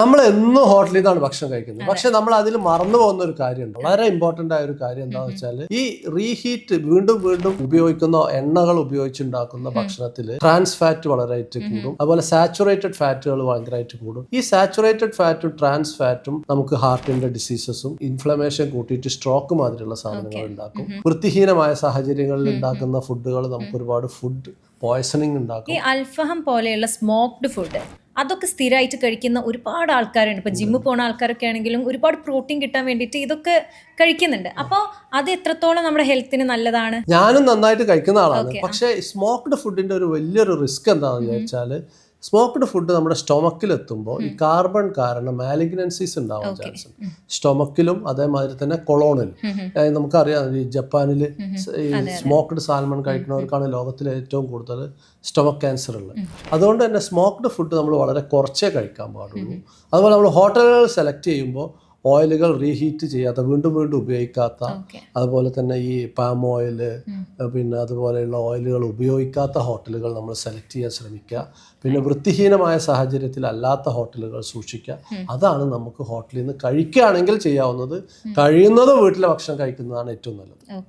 നമ്മൾ എന്നും ഹോട്ടലിൽ നിന്നാണ് ഭക്ഷണം കഴിക്കുന്നത്. പക്ഷെ നമ്മൾ അതിൽ മറന്നു പോകുന്ന ഒരു കാര്യമുണ്ട്. വളരെ ഇമ്പോർട്ടന്റ് ആയ ഒരു കാര്യം എന്താണെന്ന് വെച്ചാൽ ഈ റീഹീറ്റ് വീണ്ടും വീണ്ടും ഉപയോഗിക്കുന്ന എണ്ണകൾ ഉപയോഗിച്ചുണ്ടാക്കുന്ന ഭക്ഷണത്തിൽ ട്രാൻസ് ഫാറ്റ് വളരെയായിട്ട് കൂടും. അതുപോലെ സാച്ചുറേറ്റഡ് ഫാറ്റുകൾ ഭയങ്കരമായിട്ട് കൂടും. ഈ സാച്ചുറേറ്റഡ് ഫാറ്റും ട്രാൻസ് ഫാറ്റും നമുക്ക് ഹാർട്ടിന്റെ ഡിസീസസും ഇൻഫ്ലമേഷൻ കൂട്ടിയിട്ട് സ്ട്രോക്ക് മാതിരിയുള്ള സാധനങ്ങൾ ഉണ്ടാക്കും. വൃത്തിഹീനമായ സാഹചര്യങ്ങളിൽ ഉണ്ടാക്കുന്ന ഫുഡുകൾ നമുക്ക് ഒരുപാട് ഫുഡ് പോയ്സണിങ് ഉണ്ടാക്കും. ഈ അൽഫഹം പോലെയുള്ള സ്മോക്ഡ് ഫുഡ് അതൊക്കെ സ്ഥിരമായിട്ട് കഴിക്കുന്ന ഒരുപാട് ആൾക്കാരുണ്ട്. ഇപ്പൊ ജിമ്മിൽ പോകുന്ന ആൾക്കാരൊക്കെ ആണെങ്കിലും ഒരുപാട് പ്രോട്ടീൻ കിട്ടാൻ വേണ്ടിയിട്ട് ഇതൊക്കെ കഴിക്കുന്നുണ്ട്. അപ്പോൾ അത് എത്രത്തോളം നമ്മുടെ ഹെൽത്തിന് നല്ലതാണ്? ഞാനും നന്നായിട്ട് കഴിക്കുന്ന ആളാണ്. പക്ഷേ സ്മോക്ഡ് ഫുഡിന്റെ ഒരു വലിയൊരു റിസ്ക് എന്താണെന്ന് വിചാരിച്ചാൽ സ്മോക്ഡ് ഫുഡ് നമ്മുടെ സ്റ്റൊമക്കിൽ എത്തുമ്പോൾ ഈ കാർബൺ കാരണം മാലിഗ്നൻസീസ് ഉണ്ടാവാൻ ചാൻസ് ഉണ്ട്. സ്റ്റൊമക്കിലും അതേമാതിരി തന്നെ കൊളോണിലും. നമുക്കറിയാം ഈ ജപ്പാനിൽ ഈ സ്മോക്ഡ് സാൽമൺ കഴിക്കുന്നവർക്കാണ് ലോകത്തിലെ ഏറ്റവും കൂടുതൽ സ്റ്റൊമക് ക്യാൻസർ ഉള്ളത്. അതുകൊണ്ട് തന്നെ സ്മോക്ഡ് ഫുഡ് നമ്മൾ വളരെ കുറച്ചേ കഴിക്കാൻ പാടുള്ളൂ. അതുപോലെ നമ്മൾ ഹോട്ടലുകൾ സെലക്ട് ചെയ്യുമ്പോൾ ഓയിലുകൾ റീഹീറ്റ് ചെയ്യാത്ത വീണ്ടും വീണ്ടും ഉപയോഗിക്കാത്ത, അതുപോലെ തന്നെ ഈ പാം ഓയിൽ പിന്നെ അതുപോലെയുള്ള ഓയിലുകൾ ഉപയോഗിക്കാത്ത ഹോട്ടലുകൾ നമ്മൾ സെലക്ട് ചെയ്യാൻ ശ്രമിക്കുക. പിന്നെ വൃത്തിഹീനമായ സാഹചര്യത്തിൽ അല്ലാത്ത ഹോട്ടലുകൾ സൂക്ഷിക്കുക. അതാണ് നമുക്ക് ഹോട്ടലിൽ നിന്ന് കഴിക്കുകയാണെങ്കിൽ ചെയ്യാവുന്നത്. കഴിയുന്നതും വീട്ടിലെ ഭക്ഷണം കഴിക്കുന്നതാണ് ഏറ്റവും നല്ലത്.